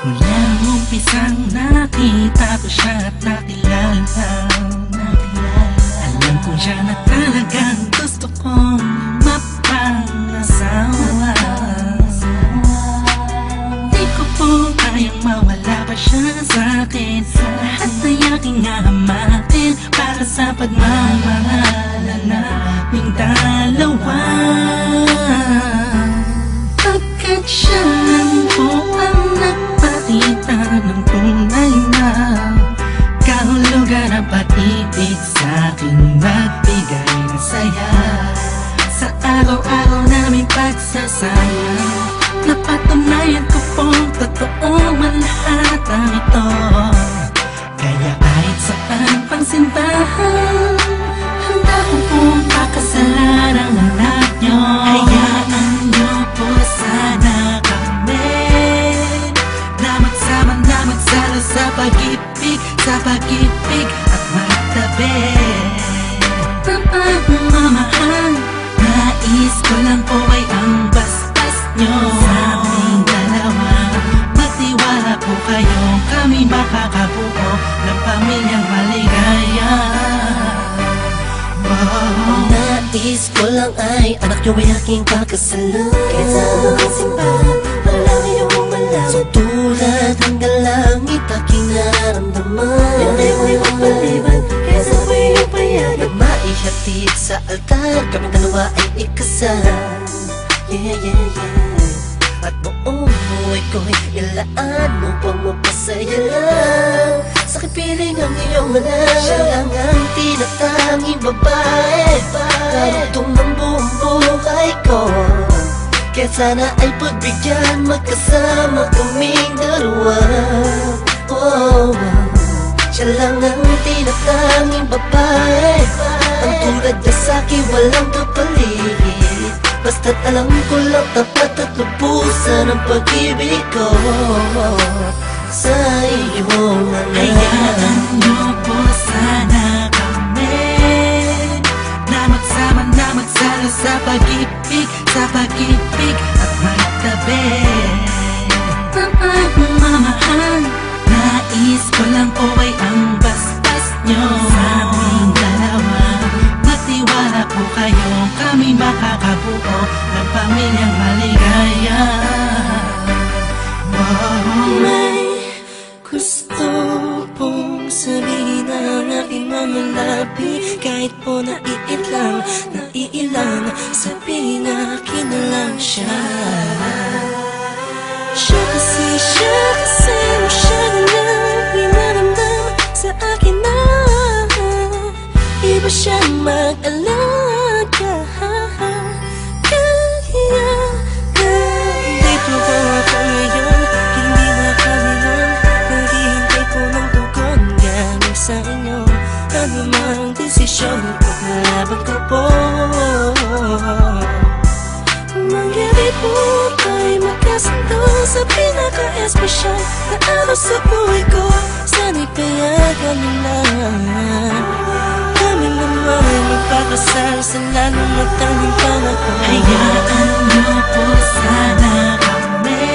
Mula nung umpisang nakita ko siya at nakilala, alam ko siya na talagang gusto kong mapangasawa. Di ko po kayang mawala pa siya sa'kin. Lahat ay aking hahamatin para sa pagmamahalan naming dalawa. Pagkat siya lang po ang nagpakita ng tunay na kahulugan ng pag-ibig sa'king nagbigay ng saya sa araw-araw naming pagsasama. Napatunayan ko pong totoo man lahat ang ito. Kaya kahit saan pang simbahan, handa ko pong pakasalan ang anak nyo. Hayaan nyo po sana kami na magsama na magsalo sa pag-ibig, sa pag-ibig at magtabi. Mamahal, nais ko lang po ay ang bastas nyo sa aming dalawa. Magtiwala po kayo, kami makakabuo ng pamilyang maligaya. Nais ko lang ay anak nyo ay aking pakasalan. Kahit saan ang simbahan, malaki yung malaman. So tulad hanggang langit aking nararamdaman. Yan ay mo'y mapaliban, kaya sa iyong payagan. Maihatid sa altar, kami dalawa ay ikasal. Yeah, yeah, yeah. At buong buhay ko'y ilaan mo pang mapasaya lang. Sa kipiling ang iyong anak, siya lang ang tinatanging babae. Karugtong ng buong buhay ko, kaya sana ay pagbigyan, magkasama kaming dalawa. Oh, siya lang ang tinatanging babae, ang tulad niya sa'kin walang kapalit. Basta't alam ko lang tapat at lubusan ang pag-ibig ko sa iyong anak. Hayaan nyo po sana kami na magsama na magsalo sa pag-ibig, sa pag-ibig at magtabi. Mamahal, nais ko lang po ay ang bastas nyo sa aming dalawa. Magtiwala po kayo, kami makakabuo ng pamilyang maligaya. May gusto pong sabihin ang aking mga labi. Kahit po naiilang, sabihin akin na lang siya. Siya kasi masyado lang pinaramdam sa akin na iba siya mag-alaga. Dito ba ako ngayon? Hindi makabilang, naghihintay po ng tugon galing sa inyo. Ano mang desisyon, paglalaban ko po. Mangyari po tayo magkasundo sa pinaka-espesyal na araw sa buhay ko. Sana'y payagan nila kami naman magpakasal sa lalong matanging pangako. Hayaan nyo po sana kami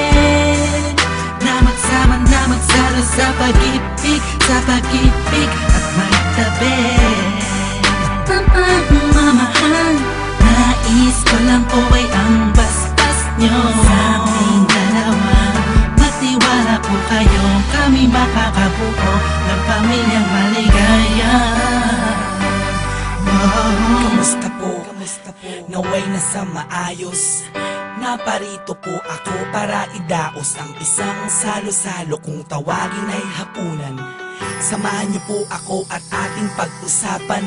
na magsama na magsalo sa pag-ibig, sa pag-ibig at magtabi. Mamahal, nais ko lang po ay ang bastas nyo sa aming dalawa. Magtiwala po kayo, kami makakabuo ng pamilyang maligaya. Kamusta po? Naway na sa maayos. Naparito po ako para idaos ang isang salo-salo kung tawagin ay hapunan. Samahan niyo po ako at ating pag-usapan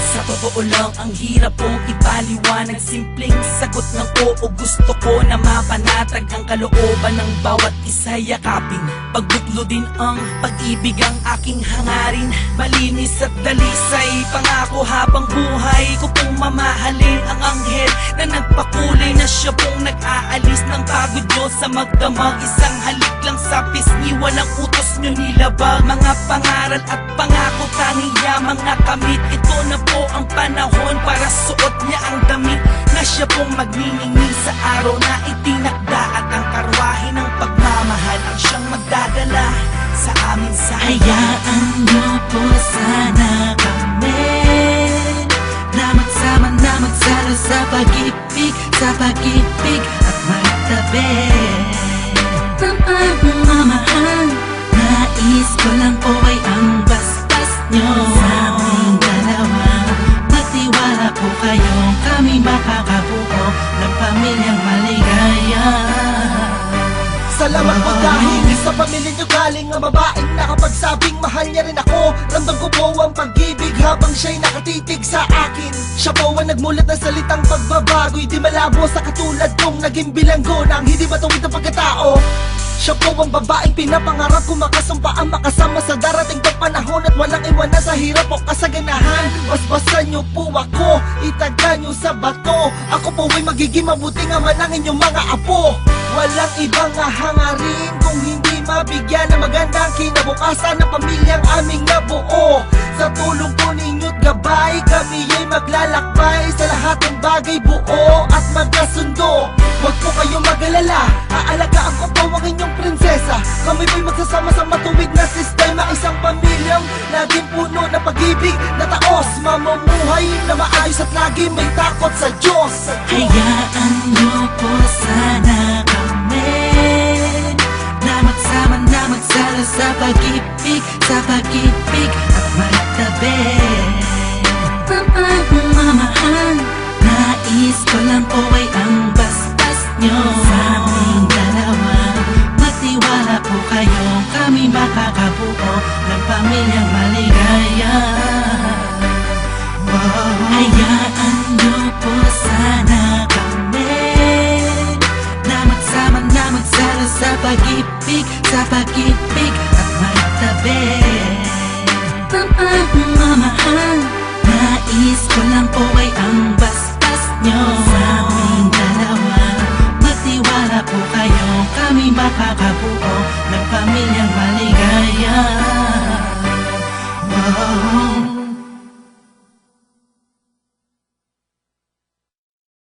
Sa totoo lang, ang hirap pong ipaliwanag. Simpleng sagot ng oo, gusto ko na mapanatag ang kalooban ng bawat isa yakapin. Pagbuklo din ang pag-ibig ang aking hangarin. Malinis at dalisay, pangako habang buhay ko pong mamahalin ang anghel na nagpakulay na siya pong nag-aalis ng pagod nyo sa magdamag. Isang halik lang sa pisngi, walang utos nyo nilabag. Mga pangaral at pangako, tanging yamang nakamit. Ito na po ang panahon para suot niya ang damit na siya pong magniningil sa araw na itinakda. At ang karwahe ng pagmamahal ang siyang magdadala sa amin sa Hayaan niyo po sana kami na magsama na magsalo sa pag-ibig at magtabi ng pagmamahal. Nais ko lang po ay ang basbas nyo sa aming dalawa. Magtiwala po kayo, kami makakabuo ng pamilyang maligaya. Salamat po dahil sa pamilya niyo galing ang babaeng nakapagsabing mahal niya rin ako. Ramdam ko po ang pag-ibig habang siya'y nakatitig sa akin. Siya po ang nagmulat ng salitang pagbabago'y di malabo sa katulad kong naging bilanggo ng hindi matuwid ang pagkatao. Siya po ang babaeng pinapangarap ko, makasumpa ang makasama sa darating pang panahon at walang iwanan sa hirap o kasaganahan. Basbasan niyo po ako, itaga niyo sa bato. Ako po ay magiging mabuting ama ng inyong mga apo. Walang ibang hangarin kung hindi mabigyan ng magandang kinabukasan ng pamilyang aming nabuo. Sa tulong po ninyo't gabay, kami ay maglalakbay sa lahat ng bagay, buo at magkasundo. Huwag po kayong mag-alala, aalagaan ko po ang inyong prinsesa. Kami po'y magsasama sa matuwid na sistema, isang pamilyang laging puno ng pag-ibig na taos, mamumuhay na maayos at lagi may takot sa Diyos. Hayaan niyo po sana kami na magsama na magsalo sa pag-ibig at magtabi ng pagmamahal. Nais ko lang po ay ang basbas nyo sa aming dalawa. Magtiwala po kayo, kami makakabuo ng pamilyang maligaya. Hayaan niyo po sana kami na magsama na magsalo sa pag-ibig at magtabi ng pagmamahal. Nais ko lang po ay ang basbas nyo sa aming dalawa. Magtiwala po kayo, kami makakabuo ng pamilyang maligaya. Wow.